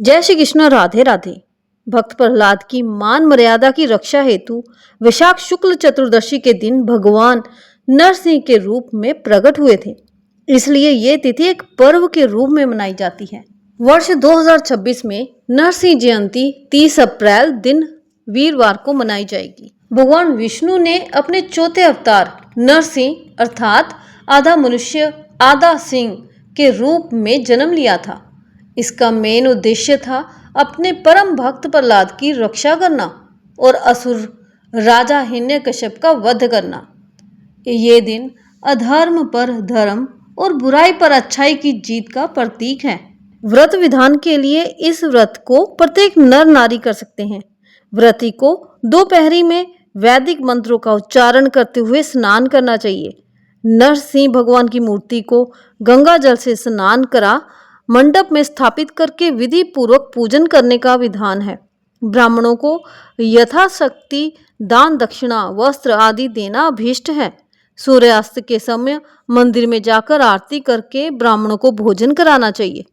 जय श्री कृष्ण। राधे राधे। भक्त प्रहलाद की मान मर्यादा की रक्षा हेतु वैशाख शुक्ल चतुर्दशी के दिन भगवान नरसिंह के रूप में प्रकट हुए थे। इसलिए ये तिथि एक पर्व के रूप में मनाई जाती है। वर्ष 2026 में नरसिंह जयंती 30 अप्रैल दिन वीरवार को मनाई जाएगी। भगवान विष्णु ने अपने चौथे अवतार नरसिंह अर्थात आधा मनुष्य आधा सिंह के रूप में जन्म लिया था। इसका मेन उद्देश्य था अपने परम भक्त प्रहलाद की रक्षा करना और असुर राजा हिरण्यकश्यप का वध करना। ये दिन अधर्म पर धर्म और बुराई पर अच्छाई की जीत का प्रतीक है। व्रत विधान के लिए इस व्रत को प्रत्येक नर नारी कर सकते हैं। व्रती को दोपहरी में वैदिक मंत्रों का उच्चारण करते हुए स्नान करना चाहिए। नरसिंह भगवान की मूर्ति को गंगा जल से स्नान करा मंडप में स्थापित करके विधि पूर्वक पूजन करने का विधान है। ब्राह्मणों को यथाशक्ति दान दक्षिणा वस्त्र आदि देना अभीष्ट है। सूर्यास्त के समय मंदिर में जाकर आरती करके ब्राह्मणों को भोजन कराना चाहिए।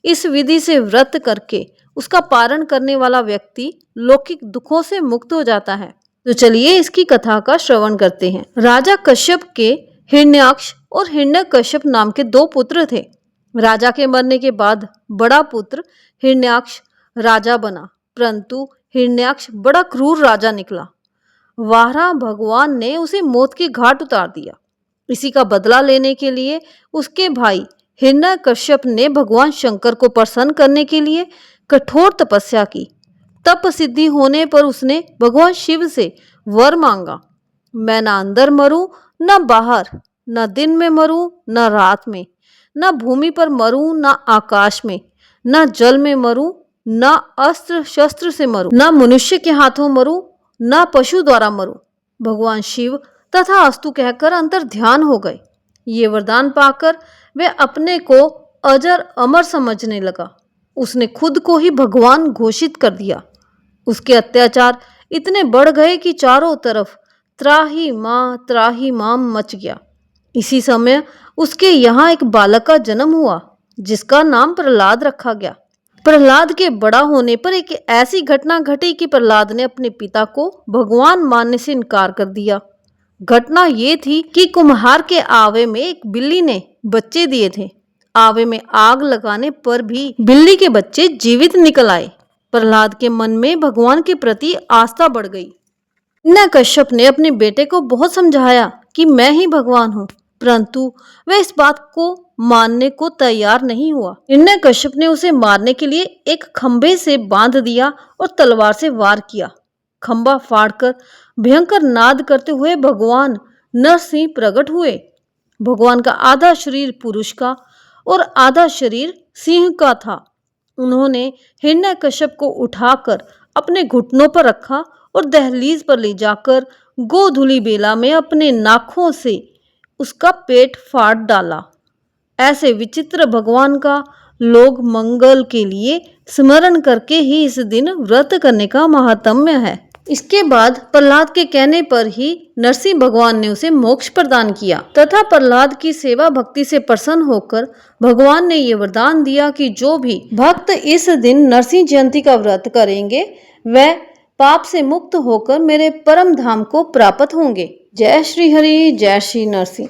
इस विधि से व्रत करके उसका पारण करने वाला व्यक्ति लौकिक दुखों से मुक्त हो जाता है। तो चलिए इसकी कथा का श्रवण करते हैं। राजा कश्यप के हिरण्याक्ष और हिरण्यकश्यप नाम के दो पुत्र थे। राजा के मरने के बाद बड़ा पुत्र हिरण्याक्ष राजा बना, परंतु हिरण्याक्ष बड़ा क्रूर राजा निकला। वाराह भगवान ने उसे मौत के घाट उतार दिया। इसी का बदला लेने के लिए उसके भाई हिरण्यकश्यप ने भगवान शंकर को प्रसन्न करने के लिए कठोर तपस्या की। तप सिद्धि होने पर उसने भगवान शिव से वर मांगा, मैं ना अंदर मरूं न बाहर, न दिन में मरूं न रात में, न भूमि पर मरूं न आकाश में, न जल में मरूं न अस्त्र शस्त्र से मरूं, न मनुष्य के हाथों मरूं न पशु द्वारा मरूं। भगवान शिव तथा अस्तु कहकर अंतर ध्यान हो गए। ये वरदान पाकर वे अपने को अजर अमर समझने लगा। उसने खुद को ही भगवान घोषित कर दिया। उसके अत्याचार इतने बढ़ गए कि चारों तरफ त्राही मां मच गया। इसी समय उसके यहाँ एक बालक का जन्म हुआ जिसका नाम प्रहलाद रखा गया। प्रहलाद के बड़ा होने पर एक ऐसी घटना घटी कि प्रहलाद ने अपने पिता को भगवान मानने से इनकार कर दिया। घटना ये थी कि कुम्हार के आवे में एक बिल्ली ने बच्चे दिए थे। आवे में आग लगाने पर भी बिल्ली के बच्चे जीवित निकल आए। प्रहलाद के मन में भगवान के प्रति आस्था बढ़ गई। हिरण्यकश्यप ने अपने बेटे को बहुत समझाया कि मैं ही भगवान हूँ, परंतु वह इस बात को मानने को तैयार नहीं हुआ। हिरण्यकश्यप ने उसे मारने के लिए एक खंभे से बांध दिया और तलवार से वार किया। खंभा फाड़कर भयंकर नाद करते हुए भगवान नरसिंह प्रकट हुए। भगवान का आधा शरीर पुरुष का और आधा शरीर सिंह का था। उन्होंने हिरण्यकश्यप को उठाकर अपने घुटनों पर रखा और दहलीज पर ले जाकर गोधूली बेला में अपने नाखों से उसका पेट फाड़ डाला। ऐसे विचित्र भगवान का लोग मंगल के लिए स्मरण करके ही इस दिन व्रत करने का महात्म्य है। इसके बाद प्रहलाद के कहने पर ही नरसिंह भगवान ने उसे मोक्ष प्रदान किया तथा प्रहलाद की सेवा भक्ति से प्रसन्न होकर भगवान ने ये वरदान दिया कि जो भी भक्त इस दिन नरसिंह जयंती का व्रत करेंगे वह पाप से मुक्त होकर मेरे परम धाम को प्राप्त होंगे। जय श्री हरि, जय श्री नरसिंह।